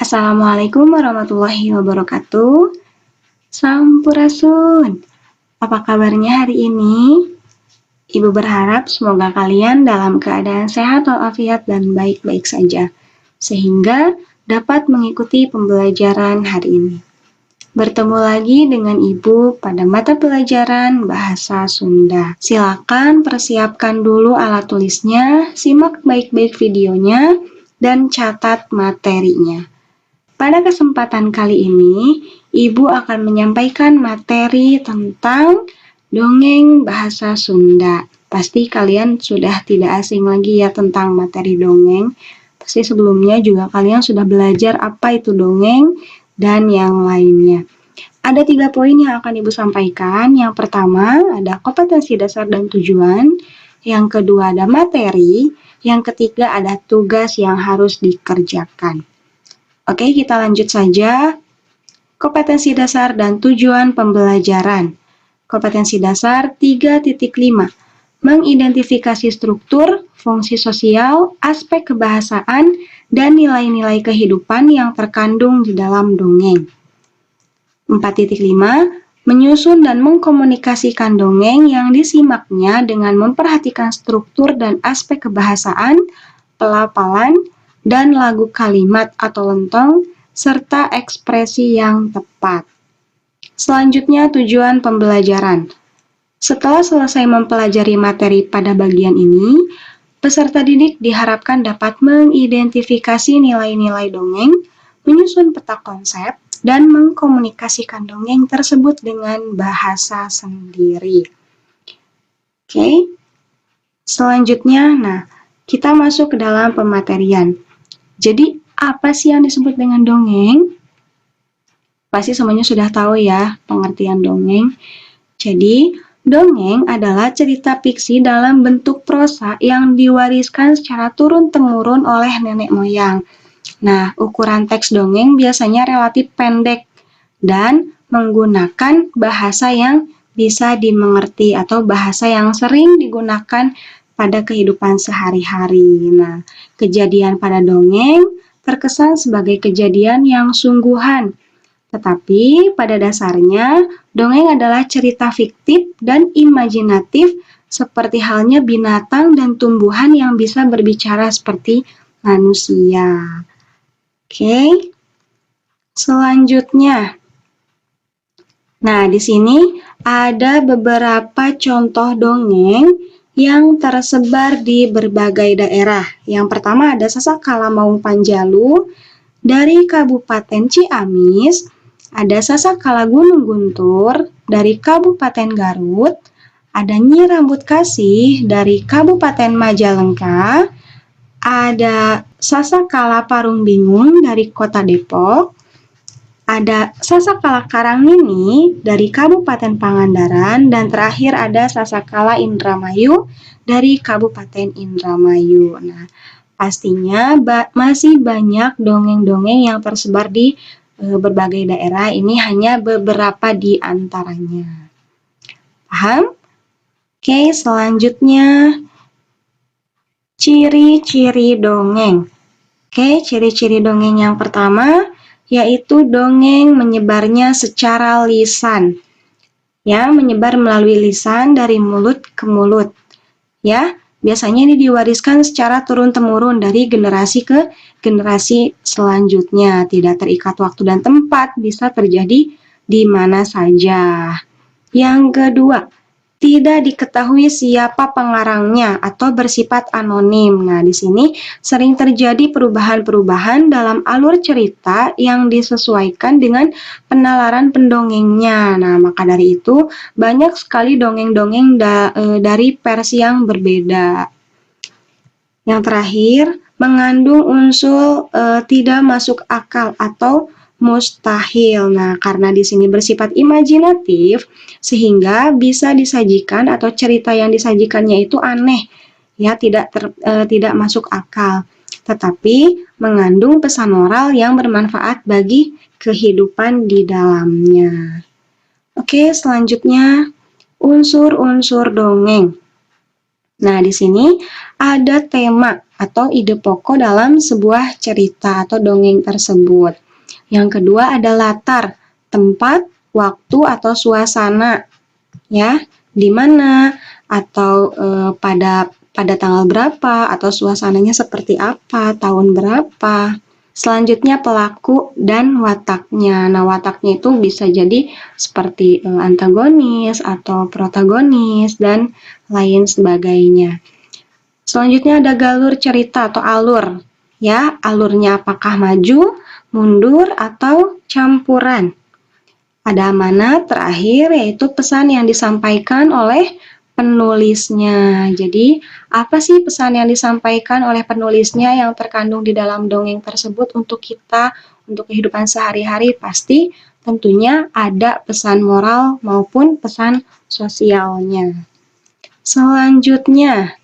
Assalamualaikum warahmatullahi wabarakatuh. Sampurasun. Apa kabarnya hari ini? Ibu berharap semoga kalian dalam keadaan sehat walafiat dan baik-baik saja, sehingga dapat mengikuti pembelajaran hari ini. Bertemu lagi dengan Ibu pada mata pelajaran Bahasa Sunda. Silakan persiapkan dulu alat tulisnya, simak baik-baik videonya, dan catat materinya. Pada kesempatan kali ini, Ibu akan menyampaikan materi tentang dongeng bahasa Sunda. Pasti kalian sudah tidak asing lagi ya tentang materi dongeng. Pasti sebelumnya juga kalian sudah belajar apa itu dongeng dan yang lainnya. Ada 3 poin yang akan Ibu sampaikan. Yang pertama ada kompetensi dasar dan tujuan. Yang kedua ada materi. Yang ketiga ada tugas yang harus dikerjakan. Oke, kita lanjut saja. Kompetensi dasar dan tujuan pembelajaran. Kompetensi dasar 3.5. Mengidentifikasi struktur, fungsi sosial, aspek kebahasaan, dan nilai-nilai kehidupan yang terkandung di dalam dongeng. 4.5. Menyusun dan mengkomunikasikan dongeng yang disimaknya dengan memperhatikan struktur dan aspek kebahasaan, pelafalan, dan lagu kalimat atau lentong, serta ekspresi yang tepat. Selanjutnya, tujuan pembelajaran. Setelah selesai mempelajari materi pada bagian ini, peserta didik diharapkan dapat mengidentifikasi nilai-nilai dongeng, menyusun peta konsep, dan mengkomunikasikan dongeng tersebut dengan bahasa sendiri. Oke. Selanjutnya, kita masuk ke dalam pematerian. Jadi, apa sih yang disebut dengan dongeng? Pasti semuanya sudah tahu ya pengertian dongeng. Jadi, dongeng adalah cerita fiksi dalam bentuk prosa yang diwariskan secara turun-temurun oleh nenek moyang. Nah, ukuran teks dongeng biasanya relatif pendek dan menggunakan bahasa yang bisa dimengerti atau bahasa yang sering digunakan pada kehidupan sehari-hari. Nah, kejadian pada dongeng terkesan sebagai kejadian yang sungguhan. Tetapi pada dasarnya, dongeng adalah cerita fiktif dan imajinatif seperti halnya binatang dan tumbuhan yang bisa berbicara seperti manusia. Oke. Selanjutnya. Nah, di sini ada beberapa contoh dongeng yang tersebar di berbagai daerah. Yang pertama ada Sasakala Maung Panjalu dari Kabupaten Ciamis, ada Sasakala Gunung Guntur dari Kabupaten Garut, ada Nyi Rambut Kasih dari Kabupaten Majalengka, ada Sasakala Parung Bingung dari Kota Depok, ada Sasakala Karangmini dari Kabupaten Pangandaran, dan terakhir ada Sasakala Indramayu dari Kabupaten Indramayu. Nah, pastinya masih banyak dongeng-dongeng yang tersebar di berbagai daerah. Ini hanya beberapa di antaranya. Paham? Oke, selanjutnya ciri-ciri dongeng. Oke, ciri-ciri dongeng yang pertama yaitu dongeng menyebarnya secara lisan. Ya, menyebar melalui lisan dari mulut ke mulut. Ya, biasanya ini diwariskan secara turun-temurun dari generasi ke generasi selanjutnya. Tidak terikat waktu dan tempat, bisa terjadi di mana saja. Yang kedua, tidak diketahui siapa pengarangnya atau bersifat anonim. Nah, di sini sering terjadi perubahan-perubahan dalam alur cerita yang disesuaikan dengan penalaran pendongengnya. Nah, maka dari itu banyak sekali dongeng-dongeng dari versi yang berbeda. Yang terakhir, mengandung unsur tidak masuk akal atau mustahil. Nah, karena di sini bersifat imajinatif, sehingga bisa disajikan atau cerita yang disajikannya itu aneh, ya tidak masuk akal, tetapi mengandung pesan moral yang bermanfaat bagi kehidupan di dalamnya. Oke, selanjutnya unsur-unsur dongeng. Nah, di sini ada tema atau ide pokok dalam sebuah cerita atau dongeng tersebut. Yang kedua ada latar, tempat, waktu atau suasana, ya, di mana atau pada tanggal berapa atau suasananya seperti apa, tahun berapa. Selanjutnya pelaku dan wataknya. Nah, wataknya itu bisa jadi seperti antagonis atau protagonis dan lain sebagainya. Selanjutnya ada galur cerita atau alur. Ya, alurnya apakah maju, mundur, atau campuran. Ada amanat terakhir, yaitu pesan yang disampaikan oleh penulisnya. Jadi, apa sih pesan yang disampaikan oleh penulisnya yang terkandung di dalam dongeng tersebut untuk kita, untuk kehidupan sehari-hari? Pasti tentunya ada pesan moral maupun pesan sosialnya. Selanjutnya,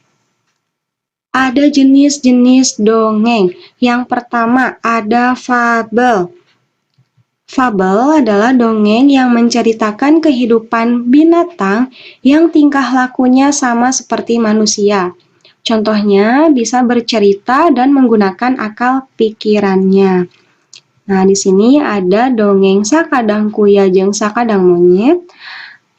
ada jenis-jenis dongeng. Yang pertama ada fabel. Fabel adalah dongeng yang menceritakan kehidupan binatang yang tingkah lakunya sama seperti manusia. Contohnya bisa bercerita dan menggunakan akal pikirannya. Nah, di sini ada dongeng sakadang kuya jeung sakadang monyet,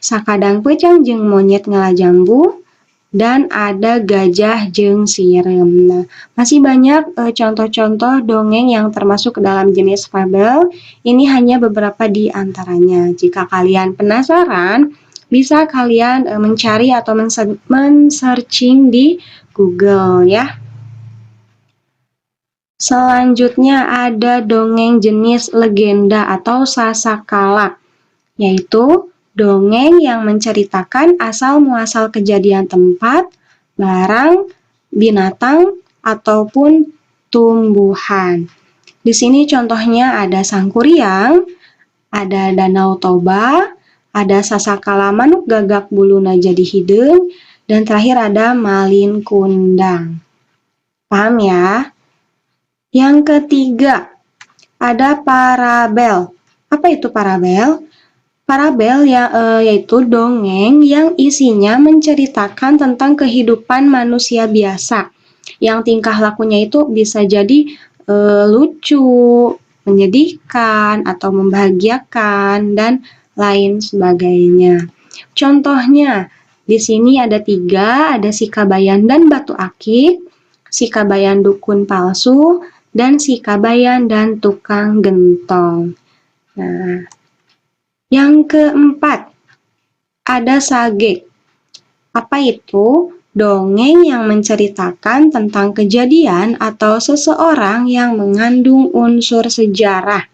sakadang peucang jeung monyet ngalajambu, dan ada gajah jeung sirem. Nah, masih banyak contoh-contoh dongeng yang termasuk ke dalam jenis fabel. Ini hanya beberapa di antaranya. Jika kalian penasaran, bisa kalian mencari atau men-searching di Google ya. Selanjutnya ada dongeng jenis legenda atau sasakala, yaitu dongeng yang menceritakan asal-muasal kejadian tempat, barang, binatang, ataupun tumbuhan. Di sini contohnya ada Sangkuriang, ada Danau Toba, ada Sasakala manuk gagak buluna jadi hideung, dan terakhir ada Malin Kundang. Paham ya? Yang ketiga, ada parabel. Apa itu parabel? Parabel yaitu dongeng yang isinya menceritakan tentang kehidupan manusia biasa, yang tingkah lakunya itu bisa jadi lucu, menyedihkan, atau membahagiakan, dan lain sebagainya. Contohnya, di sini ada 3, ada si Kabayan dan Batu Akik, si Kabayan dukun palsu, dan si Kabayan dan tukang gentong. Nah, yang keempat, ada sage. Apa itu? Dongeng yang menceritakan tentang kejadian atau seseorang yang mengandung unsur sejarah.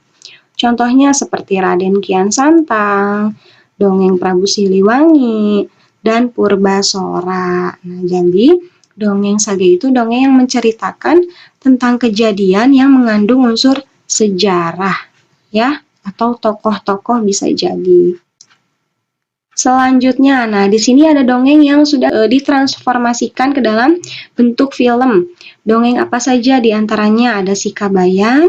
Contohnya seperti Raden Kian Santang, dongeng Prabu Siliwangi, dan Purbasora. Nah, jadi dongeng sage itu dongeng yang menceritakan tentang kejadian yang mengandung unsur sejarah, ya. Atau tokoh-tokoh bisa jadi. Selanjutnya, nah di sini ada dongeng yang sudah ditransformasikan ke dalam bentuk film. Dongeng apa saja? Di antaranya ada si Kabayan,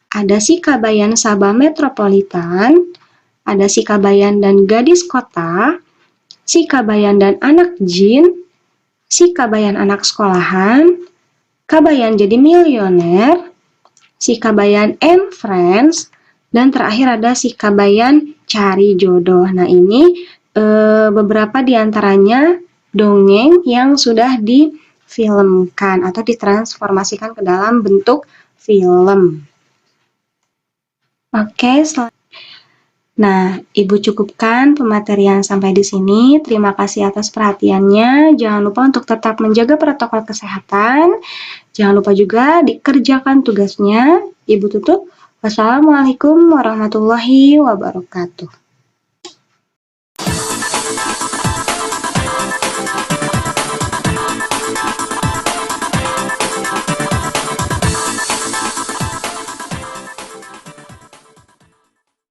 ada si Kabayan Sabah Metropolitan, ada si Kabayan dan Gadis Kota, si Kabayan dan Anak Jin, si Kabayan Anak Sekolahan, Kabayan Jadi Milioner, si Kabayan and Friends, dan terakhir ada si Kabayan Cari Jodoh. Nah, ini beberapa di antaranya dongeng yang sudah difilmkan atau ditransformasikan ke dalam bentuk film. Oke, nah, Ibu cukupkan pematerian sampai di sini. Terima kasih atas perhatiannya. Jangan lupa untuk tetap menjaga protokol kesehatan. Jangan lupa juga dikerjakan tugasnya. Ibu tutup. Wassalamualaikum warahmatullahi wabarakatuh.